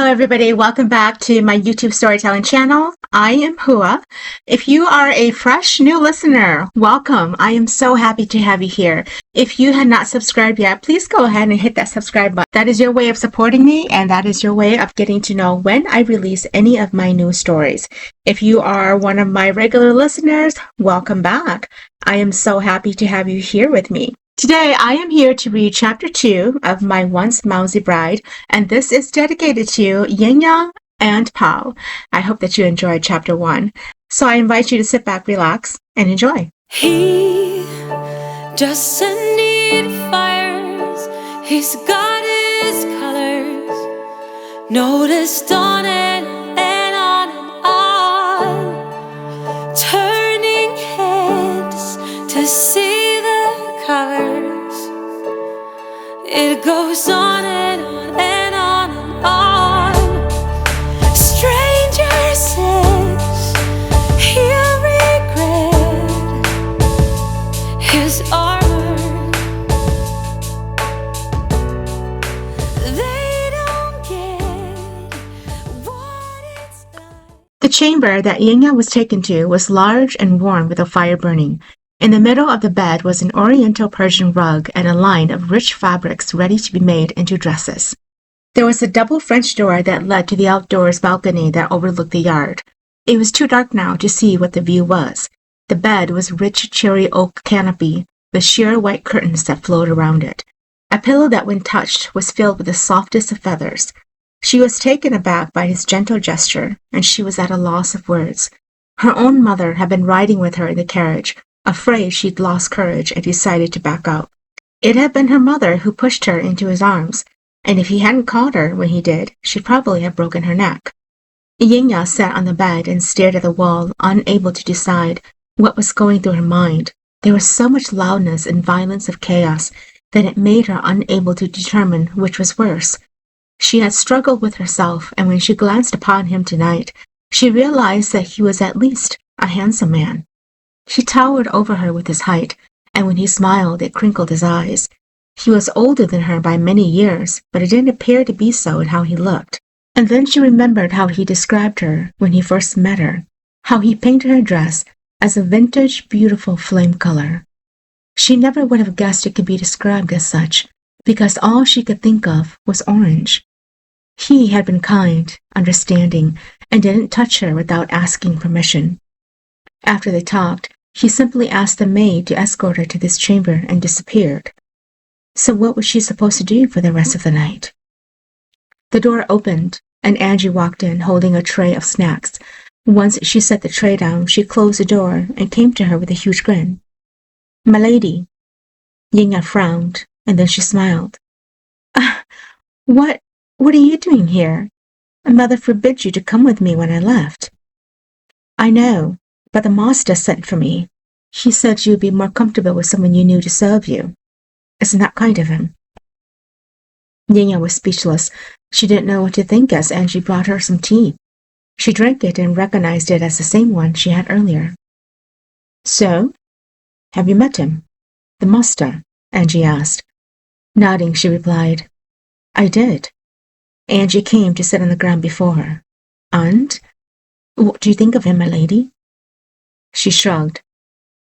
everybody, welcome back to my YouTube storytelling channel. I am Hua. If you are a fresh new listener, welcome. I am so happy to have you here. If you had not subscribed yet, please go ahead and hit that subscribe button. That is your way of supporting me, and that is your way of getting to know when I release any of my new stories. If you are one of my regular listeners, welcome back. I am so happy to have you here with me. Today, I am here to read Chapter 2 of My Once Mousy Bride, and this is dedicated to Ying Ya and Pao. I hope that you enjoyed Chapter 1. So I invite you to sit back, relax, and enjoy. He doesn't need fires, he's got his colors, noticed on and on and on, turning heads to see the colors. It goes on and on and on and on. Stranger says he'll regret his armor. They don't get what it's like. The chamber that Ying Ya was taken to was large and warm with a fire burning. In the middle of the bed was an Oriental Persian rug and a line of rich fabrics ready to be made into dresses. There was a double French door that led to the outdoors balcony that overlooked the yard. It was too dark now to see what the view was. The bed was rich cherry oak canopy with sheer white curtains that flowed around it. A pillow that when touched was filled with the softest of feathers. She was taken aback by his gentle gesture, and she was at a loss of words. Her own mother had been riding with her in the carriage, afraid she'd lost courage and decided to back out. It had been her mother who pushed her into his arms, and if he hadn't caught her when he did, she'd probably have broken her neck. Ying Ya sat on the bed and stared at the wall, unable to decide what was going through her mind. There was so much loudness and violence of chaos that it made her unable to determine which was worse. She had struggled with herself, and when she glanced upon him tonight, she realized that he was at least a handsome man. He towered over her with his height, and when he smiled, it crinkled his eyes. He was older than her by many years, but it didn't appear to be so in how he looked. And then she remembered how he described her when he first met her, how he painted her dress as a vintage, beautiful flame color. She never would have guessed it could be described as such, because all she could think of was orange. He had been kind, understanding, and didn't touch her without asking permission. After they talked, he simply asked the maid to escort her to this chamber and disappeared. So what was she supposed to do for the rest of the night? The door opened, and Angie walked in holding a tray of snacks. Once she set the tray down, she closed the door and came to her with a huge grin. "My lady." Ying Ya frowned, and then she smiled. What are you doing here? Mother forbid you to come with me when I left." "I know, but the master sent for me. He said you'd be more comfortable with someone you knew to serve you. Isn't that kind of him?" Ying Ya was speechless. She didn't know what to think as Angie brought her some tea. She drank it and recognized it as the same one she had earlier. "So, have you met him? The master?" Angie asked. Nodding, she replied, "I did." Angie came to sit on the ground before her. "And? What do you think of him, my lady?" She shrugged.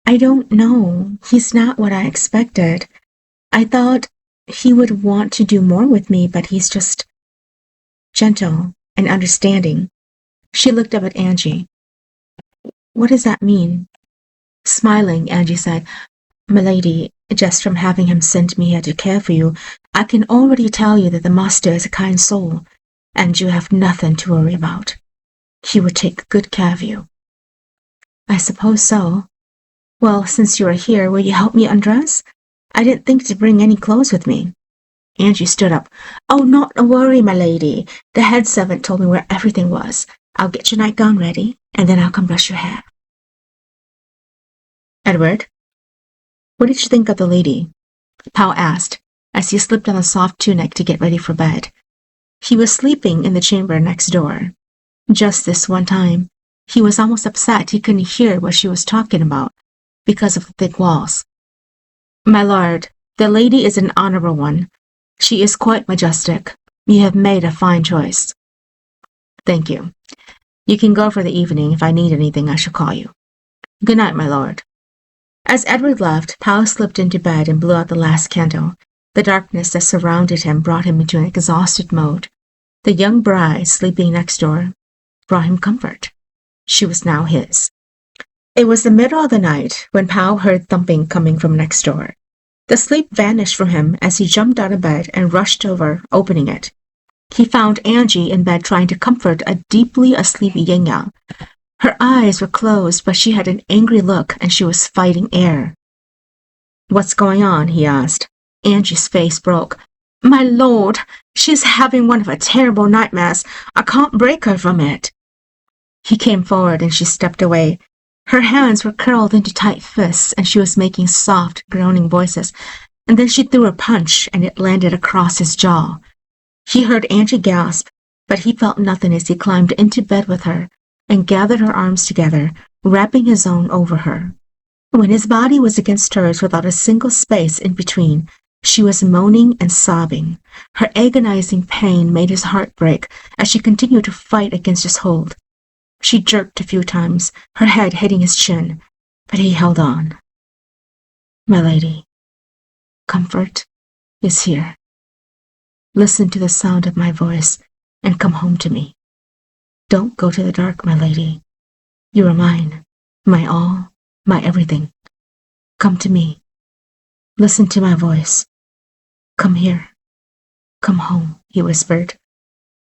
"I don't know. He's not what I expected. I thought he would want to do more with me, but he's just gentle and understanding." She looked up at Angie. "What does that mean?" Smiling, Angie said, "My lady, just from having him sent me here to care for you, I can already tell you that the master is a kind soul, and you have nothing to worry about. He will take good care of you." "I suppose so. Well, since you are here, will you help me undress? I didn't think to bring any clothes with me." Angie stood up. "Oh, not a worry, my lady. The head servant told me where everything was. I'll get your nightgown ready, and then I'll come brush your hair." "Edward, what did you think of the lady?" Pao asked, as he slipped on a soft tunic to get ready for bed. He was sleeping in the chamber next door. Just this one time, he was almost upset he couldn't hear what she was talking about because of the thick walls. "My lord, the lady is an honorable one. She is quite majestic. You have made a fine choice." Thank you. You can go for the evening. If I need anything, I shall call you. Good night, my lord. As Edward left, Pao slipped into bed and blew out the last candle. The darkness that surrounded him brought him into an exhausted mode. The young bride, sleeping next door, brought him comfort. She was now his. It was the middle of the night when Pao heard thumping coming from next door. The sleep vanished from him as he jumped out of bed and rushed over, opening it. He found Angie in bed trying to comfort a deeply asleep Ying Ya. Her eyes were closed, but she had an angry look and she was fighting air. What's going on? He asked. Angie's face broke. My lord, she's having one of her terrible nightmares. I can't break her from it. He came forward and she stepped away. Her hands were curled into tight fists and she was making soft, groaning voices. And then she threw a punch and it landed across his jaw. He heard Angie gasp, but he felt nothing as he climbed into bed with her and gathered her arms together, wrapping his own over her. When his body was against hers without a single space in between, she was moaning and sobbing. Her agonizing pain made his heart break as she continued to fight against his hold. She jerked a few times, her head hitting his chin, but he held on. My lady, comfort is here. Listen to the sound of my voice and come home to me. Don't go to the dark, my lady. You are mine, my all, my everything. Come to me. Listen to my voice. Come here. Come home, he whispered.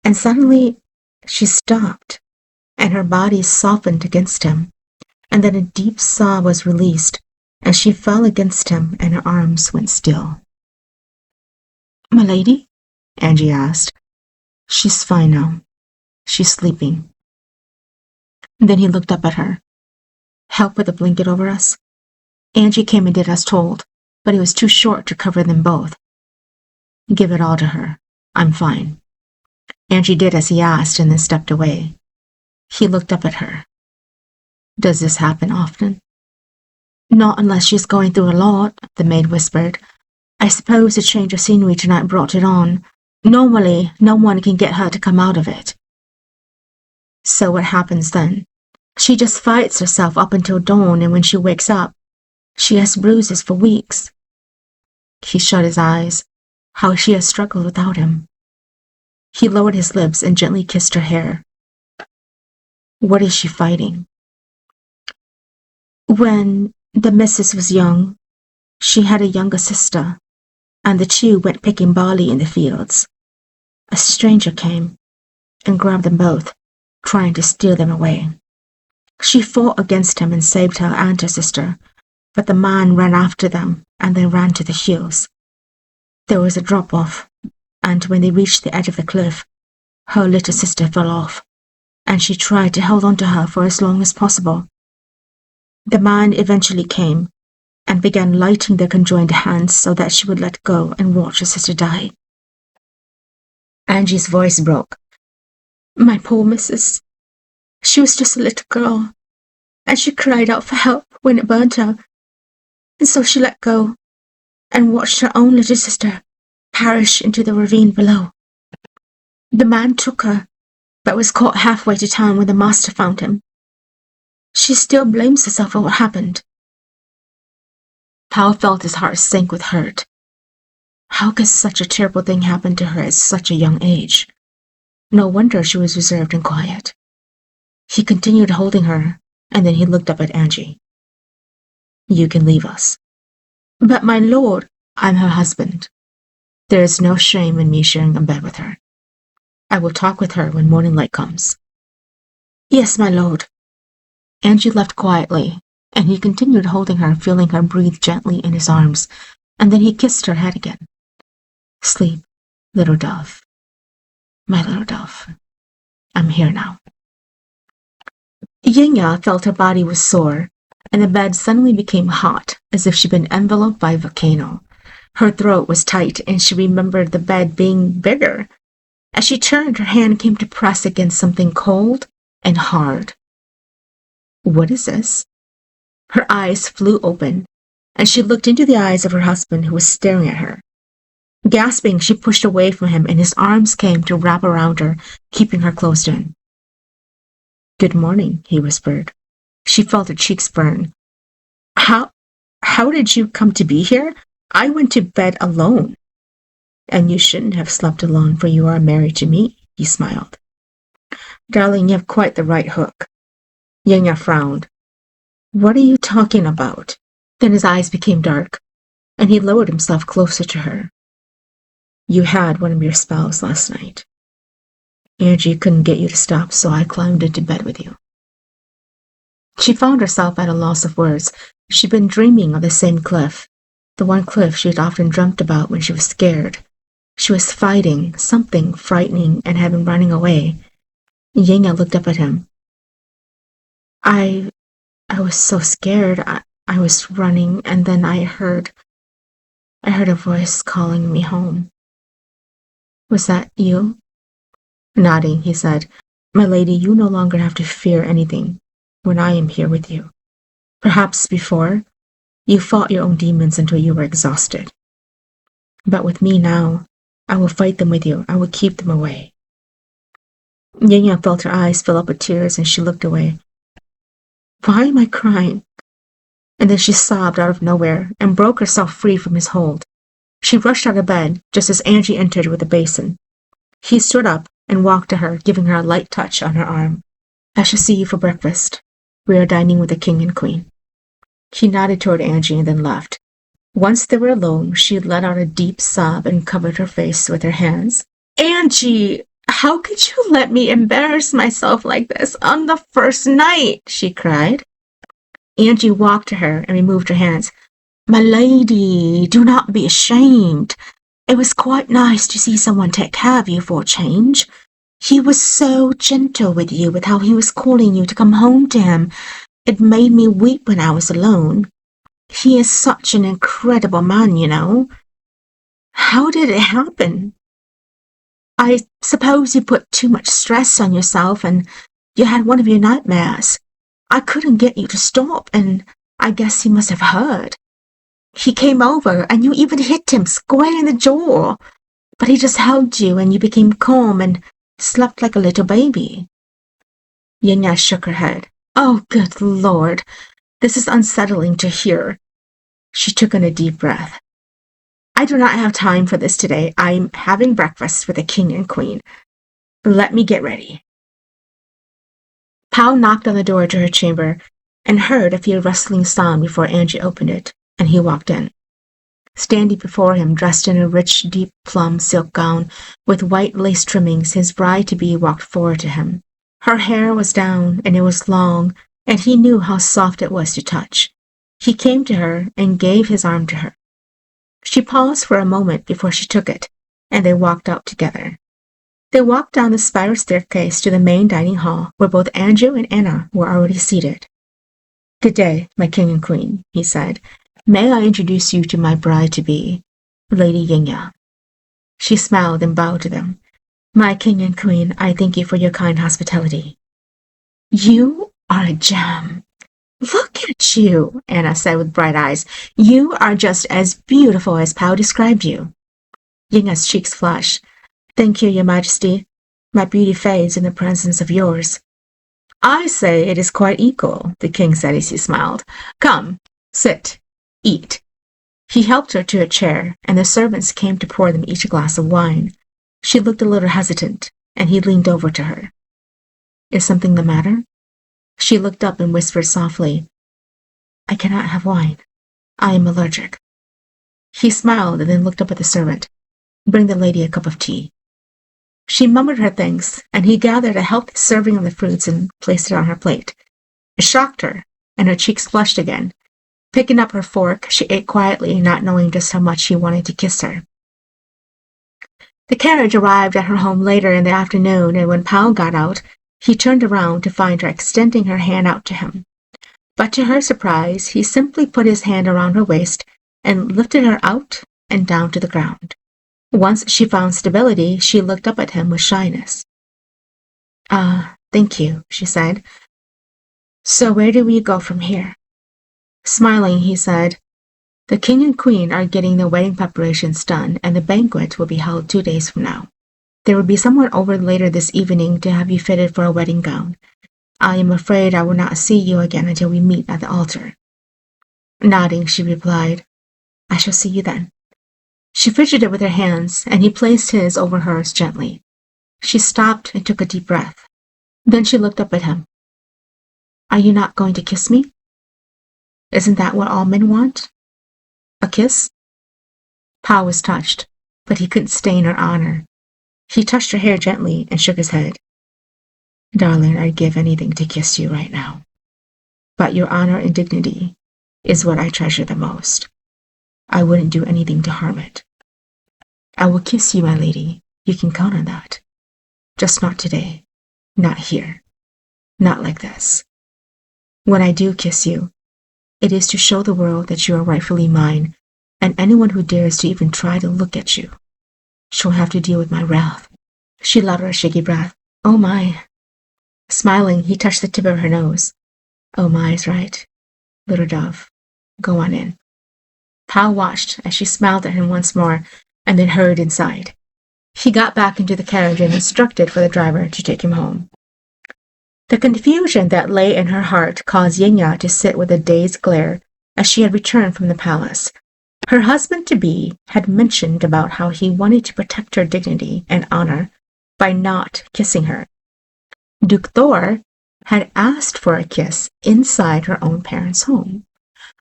And suddenly she stopped, and her body softened against him, and then a deep sob was released, and she fell against him, and her arms went still. My lady? Angie asked. She's fine now. She's sleeping. Then he looked up at her. Help with the blanket over us? Angie came and did as told, but it was too short to cover them both. Give it all to her. I'm fine. Angie did as he asked and then stepped away. He looked up at her. Does this happen often? Not unless she's going through a lot, the maid whispered. I suppose the change of scenery tonight brought it on. Normally, no one can get her to come out of it. So what happens then? She just fights herself up until dawn, and when she wakes up, she has bruises for weeks. He shut his eyes. How she has struggled without him. He lowered his lips and gently kissed her hair. What is she fighting? When the missus was young, she had a younger sister, and the two went picking barley in the fields. A stranger came and grabbed them both, trying to steal them away. She fought against him and saved her and her sister, but the man ran after them and they ran to the hills. There was a drop-off, and when they reached the edge of the cliff, her little sister fell off, and she tried to hold on to her for as long as possible. The man eventually came and began lighting their conjoined hands so that she would let go and watch her sister die. Angie's voice broke. My poor missus. She was just a little girl, and she cried out for help when it burnt her, and so she let go and watched her own little sister perish into the ravine below. The man took her, but was caught halfway to town when the master found him. She still blames herself for what happened. Pao felt his heart sink with hurt. How could such a terrible thing happen to her at such a young age? No wonder she was reserved and quiet. He continued holding her, and then he looked up at Angie. You can leave us. But my lord, I'm her husband. There is no shame in me sharing a bed with her. I will talk with her when morning light comes. Yes, my lord. Angie left quietly, and he continued holding her, feeling her breathe gently in his arms, and then he kissed her head again. Sleep, little dove. My little dove. I'm here now. Ying Ya felt her body was sore, and the bed suddenly became hot, as if she'd been enveloped by a volcano. Her throat was tight, and she remembered the bed being bigger. As she turned, her hand came to press against something cold and hard. What is this? Her eyes flew open, and she looked into the eyes of her husband, who was staring at her. Gasping, she pushed away from him, and his arms came to wrap around her, keeping her closed in. "Good morning," he whispered. She felt her cheeks burn. How did you come to be here? I went to bed alone." "And you shouldn't have slept alone, for you are married to me," he smiled. "Darling, you have quite the right hook." Ying Ya frowned. "What are you talking about?" Then his eyes became dark, and he lowered himself closer to her. "You had one of your spells last night. Angie couldn't get you to stop, so I climbed into bed with you." She found herself at a loss of words. She'd been dreaming of the same cliff, the one cliff she had often dreamt about when she was scared. She was fighting something frightening and had been running away. Ying Ya looked up at him. I was so scared. I was running, and then I heard a voice calling me home." "Was that you?" Nodding, he said, "My lady, you no longer have to fear anything when I am here with you. Perhaps before, you fought your own demons until you were exhausted. But with me now, I will fight them with you. I will keep them away." Ying Ya felt her eyes fill up with tears, and she looked away. "Why am I crying?" And then she sobbed out of nowhere and broke herself free from his hold. She rushed out of bed just as Angie entered with a basin. He stood up and walked to her, giving her a light touch on her arm. "I shall see you for breakfast. We are dining with the king and queen." He nodded toward Angie and then left. Once they were alone, she let out a deep sob and covered her face with her hands. "Angie, how could you let me embarrass myself like this on the first night?" she cried. Angie walked to her and removed her hands. "My lady, do not be ashamed. It was quite nice to see someone take care of you for a change. He was so gentle with you, with how he was calling you to come home to him. It made me weep when I was alone. He is such an incredible man, you know." "How did it happen?" "I suppose you put too much stress on yourself and you had one of your nightmares. I couldn't get you to stop, and I guess he must have heard. He came over, and you even hit him square in the jaw. But he just hugged you, and you became calm and slept like a little baby." Ying Ya shook her head. "Oh, good Lord, this is unsettling to hear." She took in a deep breath. "I do not have time for this today. I'm having breakfast with the king and queen. Let me get ready." Pao knocked on the door to her chamber and heard a few rustling sound before Angie opened it, and he walked in. Standing before him, dressed in a rich, deep plum silk gown with white lace trimmings, his bride-to-be walked forward to him. Her hair was down, and it was long, and he knew how soft it was to touch. He came to her and gave his arm to her. She paused for a moment before she took it, and they walked out together. They walked down the spiral staircase to the main dining hall, where both Andrew and Anna were already seated. "Good day, my king and queen," he said. "May I introduce you to my bride-to-be, Lady Ying Ya?" She smiled and bowed to them. "My king and queen, I thank you for your kind hospitality." "You are a gem. Look at you," Anna said with bright eyes. "You are just as beautiful as Pao described you." Ying Ya's cheeks flushed. "Thank you, your majesty. My beauty fades in the presence of yours." "I say it is quite equal," the king said as he smiled. "Come, sit, eat." He helped her to a chair, and the servants came to pour them each a glass of wine. She looked a little hesitant, and he leaned over to her. "Is something the matter?" She looked up and whispered softly, "I cannot have wine. I am allergic." He smiled and then looked up at the servant. "Bring the lady a cup of tea." She murmured her thanks, and he gathered a healthy serving of the fruits and placed it on her plate. It shocked her, and her cheeks flushed again. Picking up her fork, she ate quietly, not knowing just how much he wanted to kiss her. The carriage arrived at her home later in the afternoon, and when Pao got out, he turned around to find her extending her hand out to him. But to her surprise, he simply put his hand around her waist and lifted her out and down to the ground. Once she found stability, she looked up at him with shyness. Thank you," she said. "So where do we go from here?" Smiling, he said, The king and queen are getting the wedding preparations done, and the banquet will be held 2 days from now. There will be someone over later this evening to have you fitted for a wedding gown. I am afraid I will not see you again until we meet at the altar." Nodding, she replied, "I shall see you then." She fidgeted with her hands, and he placed his over hers gently. She stopped and took a deep breath. Then she looked up at him. "Are you not going to kiss me? Isn't that what all men want? A kiss?" Pao was touched, but he couldn't stain her honor. He touched her hair gently and shook his head. "Darling, I'd give anything to kiss you right now. But your honor and dignity is what I treasure the most. I wouldn't do anything to harm it. I will kiss you, my lady. You can count on that. Just not today. Not here. Not like this. When I do kiss you, it is to show the world that you are rightfully mine, and anyone who dares to even try to look at you shall have to deal with my wrath." She let out a shaky breath. "Oh my." Smiling, he touched the tip of her nose. "Oh my is right. Little dove, go on in." Pao watched as she smiled at him once more, and then hurried inside. He got back into the carriage and instructed for the driver to take him home. The confusion that lay in her heart caused Ying Ya to sit with a dazed glare as she had returned from the palace. Her husband-to-be had mentioned about how he wanted to protect her dignity and honor by not kissing her. Duke Thor had asked for a kiss inside her own parents' home.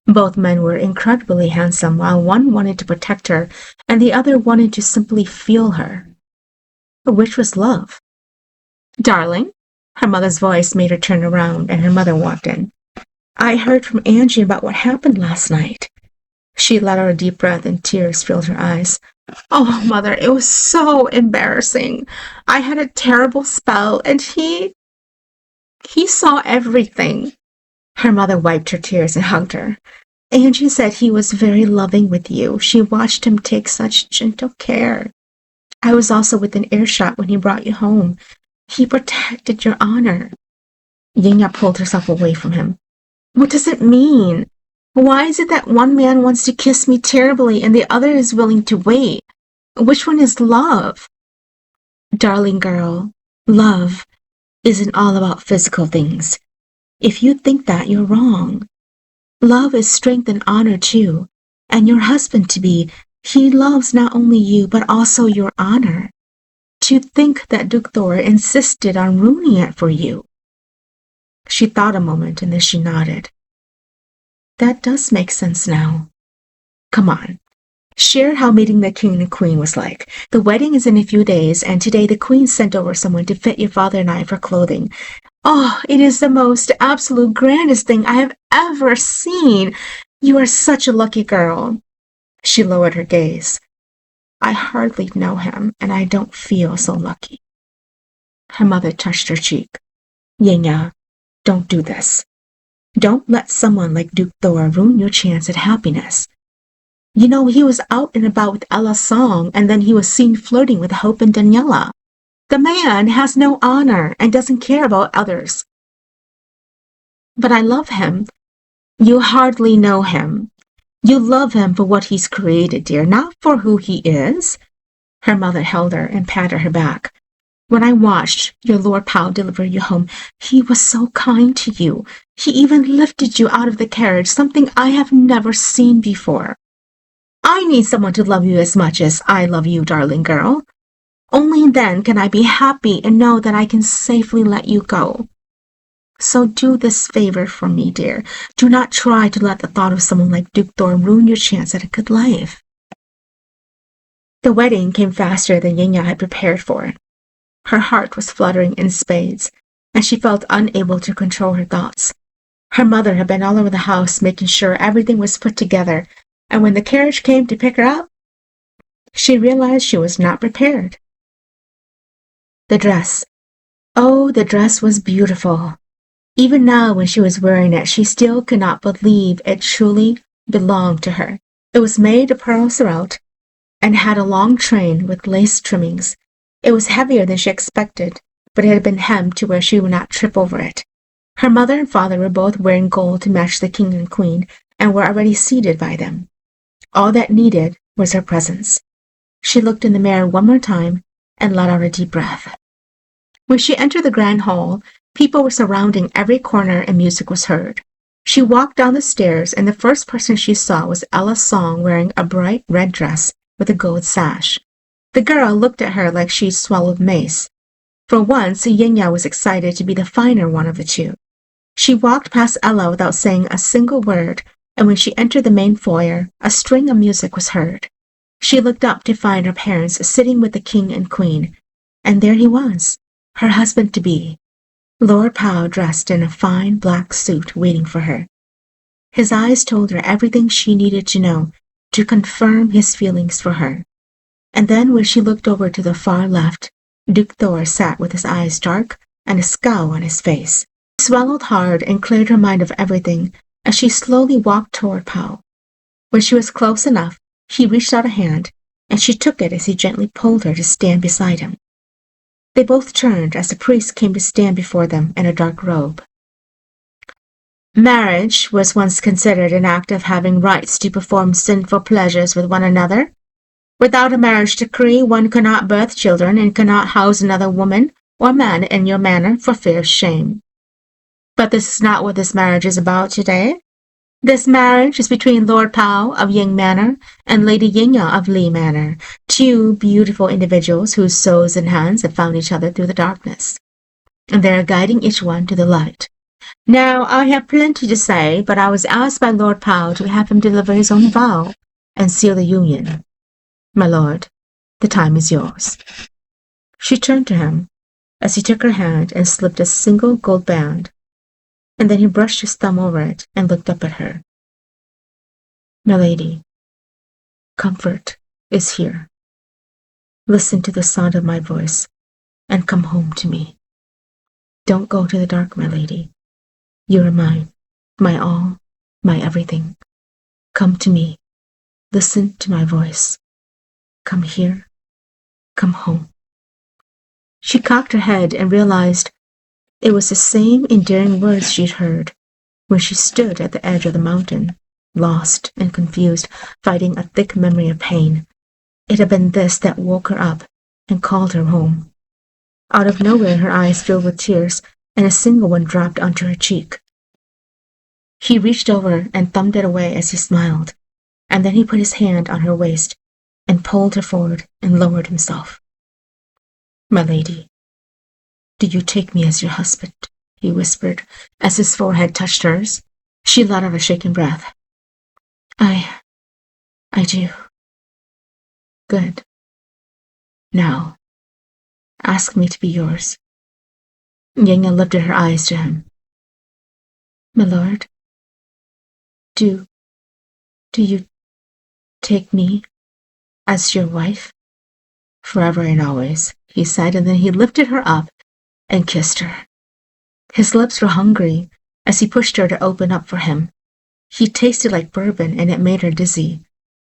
Both men were incredibly handsome, while one wanted to protect her and the other wanted to simply feel her. Which was love? "Darling," her mother's voice made her turn around, and her mother walked in. "I heard from Angie about what happened last night." She let out a deep breath and tears filled her eyes. "Oh, Mother, it was so embarrassing. I had a terrible spell, and he saw everything." Her mother wiped her tears and hugged her. "Angie said he was very loving with you. She watched him take such gentle care. I was also within earshot when he brought you home. He protected your honor." Ying Ya pulled herself away from him. "What does it mean? Why is it that one man wants to kiss me terribly and the other is willing to wait? Which one is love?" "Darling girl, love isn't all about physical things. If you think that, you're wrong. Love is strength and honor too, and your husband-to-be, he loves not only you but also your honor. To think that Duke Thor insisted on ruining it for you." She thought a moment and then she nodded. "That does make sense now. Come on. Share how meeting the king and queen was like. The wedding is in a few days, and today the queen sent over someone to fit your father and I for clothing. Oh, it is the most absolute grandest thing I have ever seen. You are such a lucky girl." She lowered her gaze. "I hardly know him, and I don't feel so lucky." Her mother touched her cheek. "Ying Ya, don't do this. Don't let someone like Duke Thor ruin your chance at happiness. You know, he was out and about with Ella Song, and then he was seen flirting with Hope and Daniela. The man has no honor and doesn't care about others." "But I love him." "You hardly know him. You love him for what he's created, dear, not for who he is." Her mother held her and patted her back. "When I watched your Lord Pao deliver you home, he was so kind to you. He even lifted you out of the carriage, something I have never seen before. I need someone to love you as much as I love you, darling girl. Only then can I be happy and know that I can safely let you go. So do this favor for me, dear. Do not try to let the thought of someone like Duke Thor ruin your chance at a good life." The wedding came faster than Ying Ya had prepared for it. Her heart was fluttering in spades, and she felt unable to control her thoughts. Her mother had been all over the house making sure everything was put together, and when the carriage came to pick her up, she realized she was not prepared. The dress. Oh, the dress was beautiful. Even now, when she was wearing it, she still could not believe it truly belonged to her. It was made of pearl throughout and had a long train with lace trimmings. It was heavier than she expected, but it had been hemmed to where she would not trip over it. Her mother and father were both wearing gold to match the king and queen and were already seated by them. All that needed was her presence. She looked in the mirror one more time and let out a deep breath. When she entered the grand hall, people were surrounding every corner and music was heard. She walked down the stairs and the first person she saw was Ella Song wearing a bright red dress with a gold sash. The girl looked at her like she'd swallowed mace. For once, Ying Ya was excited to be the finer one of the two. She walked past Ella without saying a single word, and when she entered the main foyer, a string of music was heard. She looked up to find her parents sitting with the king and queen, and there he was, her husband-to-be, Lord Pao dressed in a fine black suit waiting for her. His eyes told her everything she needed to know to confirm his feelings for her. And then when she looked over to the far left, Duke Thor sat with his eyes dark and a scowl on his face. She swallowed hard and cleared her mind of everything as she slowly walked toward Pao. When she was close enough, he reached out a hand, and she took it as he gently pulled her to stand beside him. They both turned as the priest came to stand before them in a dark robe. Marriage was once considered an act of having rights to perform sinful pleasures with one another. Without a marriage decree, one cannot birth children and cannot house another woman or man in your manor for fear of shame. But this is not what this marriage is about today. This marriage is between Lord Pao of Ying Manor and Lady Ying Ya of Li Manor, two beautiful individuals whose souls and hands have found each other through the darkness, and they are guiding each one to the light. Now, I have plenty to say, but I was asked by Lord Pao to have him deliver his own vow and seal the union. My lord, the time is yours. She turned to him as he took her hand and slipped a single gold band, and then he brushed his thumb over it and looked up at her. My lady, comfort is here. Listen to the sound of my voice and come home to me. Don't go to the dark, my lady. You are mine, my all, my everything. Come to me. Listen to my voice. Come here. Come home. She cocked her head and realized it was the same endearing words she'd heard when she stood at the edge of the mountain, lost and confused, fighting a thick memory of pain. It had been this that woke her up and called her home. Out of nowhere, her eyes filled with tears, and a single one dropped onto her cheek. He reached over and thumbed it away as he smiled, and then he put his hand on her waist and pulled her forward and lowered himself. My lady, do you take me as your husband? He whispered as his forehead touched hers. She let out a shaken breath. I do. Good. Now, ask me to be yours. Ying Ya lifted her eyes to him. My lord, do you take me as your wife? Forever and always, he said, and then he lifted her up and kissed her. His lips were hungry as he pushed her to open up for him. He tasted like bourbon and it made her dizzy.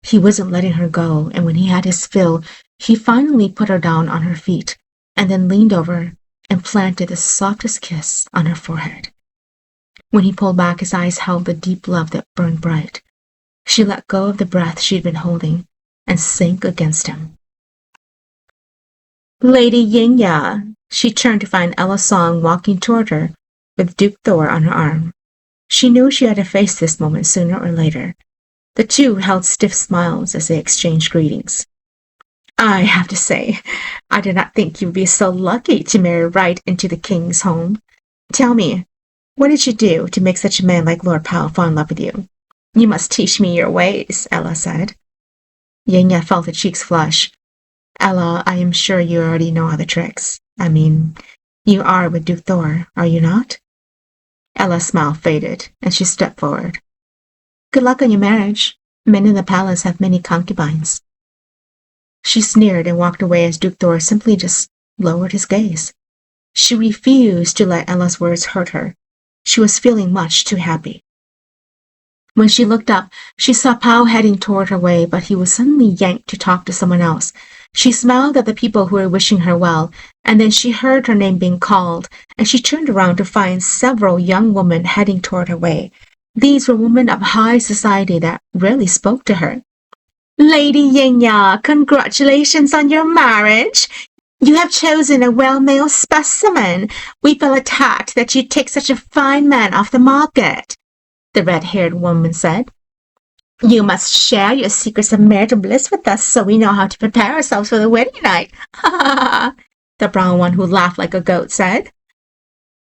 He wasn't letting her go, and when he had his fill, he finally put her down on her feet and then leaned over and planted the softest kiss on her forehead. When he pulled back, his eyes held the deep love that burned bright. She let go of the breath she'd been holding and sank against him. Lady Ying Ya, she turned to find Ella Song walking toward her with Duke Thor on her arm. She knew she had to face this moment sooner or later. The two held stiff smiles as they exchanged greetings. I have to say, I did not think you would be so lucky to marry right into the king's home. Tell me, what did you do to make such a man like Lord Pao fall in love with you? You must teach me your ways, Ella said. Ying Ya felt her cheeks flush. Ella, I am sure you already know all the tricks. I mean, you are with Duke Thor, are you not? Ella's smile faded, and she stepped forward. Good luck on your marriage. Men in the palace have many concubines. She sneered and walked away as Duke Thor simply just lowered his gaze. She refused to let Ella's words hurt her. She was feeling much too happy. When she looked up, she saw Pao heading toward her way, but he was suddenly yanked to talk to someone else. She smiled at the people who were wishing her well, and then she heard her name being called, and she turned around to find several young women heading toward her way. These were women of high society that rarely spoke to her. Lady Ying Ya, congratulations on your marriage. You have chosen a well-male specimen. We feel attacked that you take such a fine man off the market, the red-haired woman said. You must share your secrets of marital bliss with us so we know how to prepare ourselves for the wedding night. Ha ha ha, the brown one who laughed like a goat said.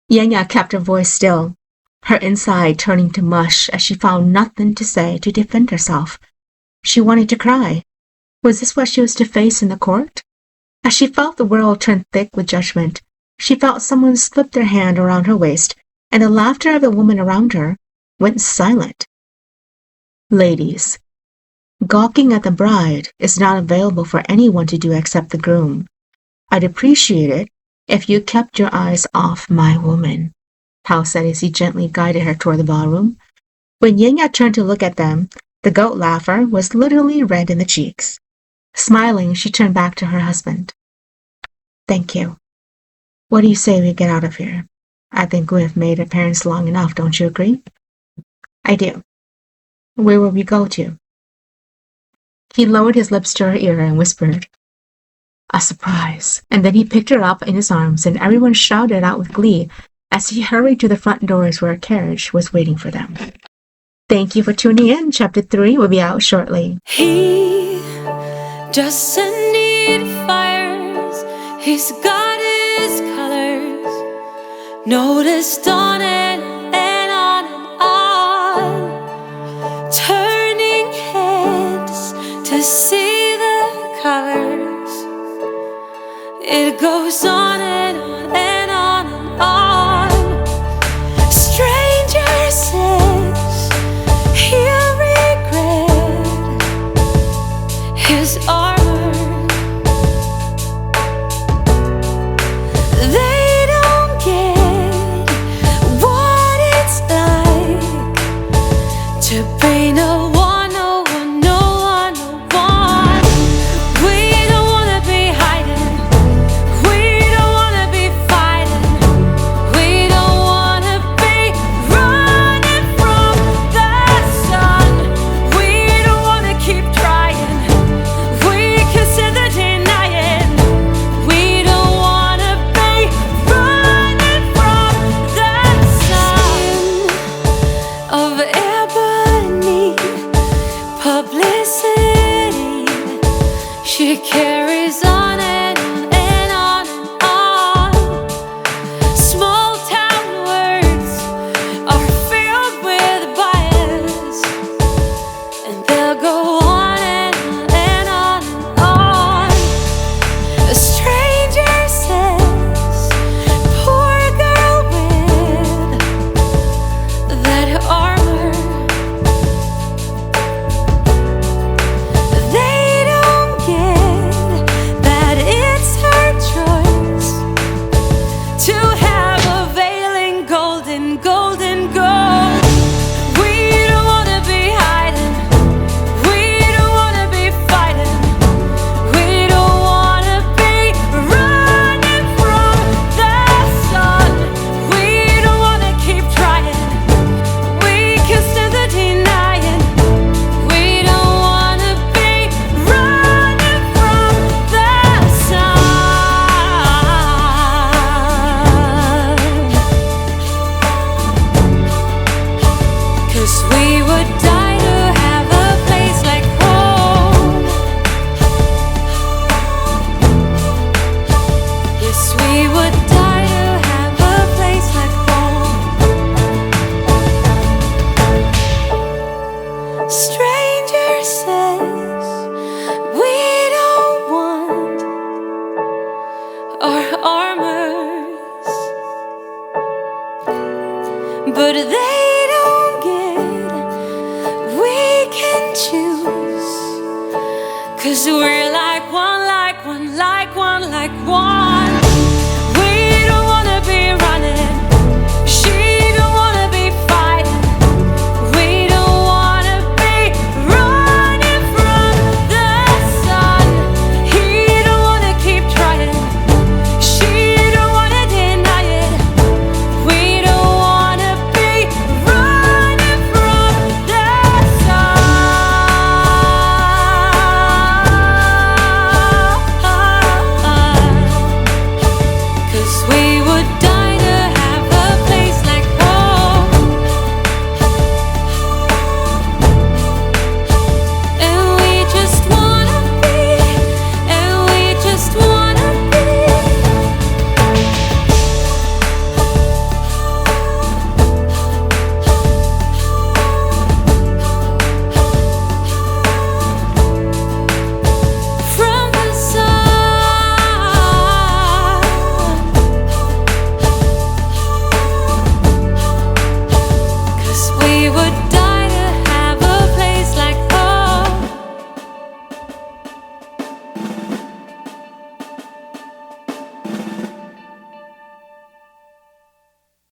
Ying Ya kept her voice still, her inside turning to mush as she found nothing to say to defend herself. She wanted to cry. Was this what she was to face in the court? As she felt the world turn thick with judgment, she felt someone slip their hand around her waist, and the laughter of the woman around her went silent. Ladies, gawking at the bride is not available for anyone to do except the groom. I'd appreciate it if you kept your eyes off my woman, Pao said as he gently guided her toward the ballroom. When Ying Ya turned to look at them, the goat laugher was literally red in the cheeks. Smiling, she turned back to her husband. Thank you. What do you say we get out of here? I think we have made appearance long enough, don't you agree? I do. Where will we go to? He lowered his lips to her ear and whispered, a surprise. And then he picked her up in his arms, and everyone shouted out with glee as he hurried to the front doors where a carriage was waiting for them. Thank you for tuning in. Chapter 3 will be out shortly. He doesn't need fires. He's got his colors noticed on and on and on, turning heads to see the colors. It goes on and on and on and on. Stranger says he'll regret his armor. They don't get what it's like to be no one, no one, no one, no one. We don't wanna be hiding. We don't wanna be fighting. We don't wanna be running from the sun. We don't wanna keep trying. We consider denying. We don't wanna be running from the sun. Of ebony publicity, she carries on and on and on and on. Small town words are filled with bias, and they'll go on and on and on and on. A stranger says, poor girl with that armor. They don't get that it's her choice to have a veiling golden, golden gold. We don't wanna be hiding. We don't wanna be fighting. We don't wanna be running from the sun. We don't wanna keep trying. We can stand the denying. We don't wanna be running from the sun. 'Cause we would die to have a place like home. Yes, we would die to have a place like home. Stranger says we don't want our armors, but they don't get we can choose. 'Cause we're like one, like one, like one, like one.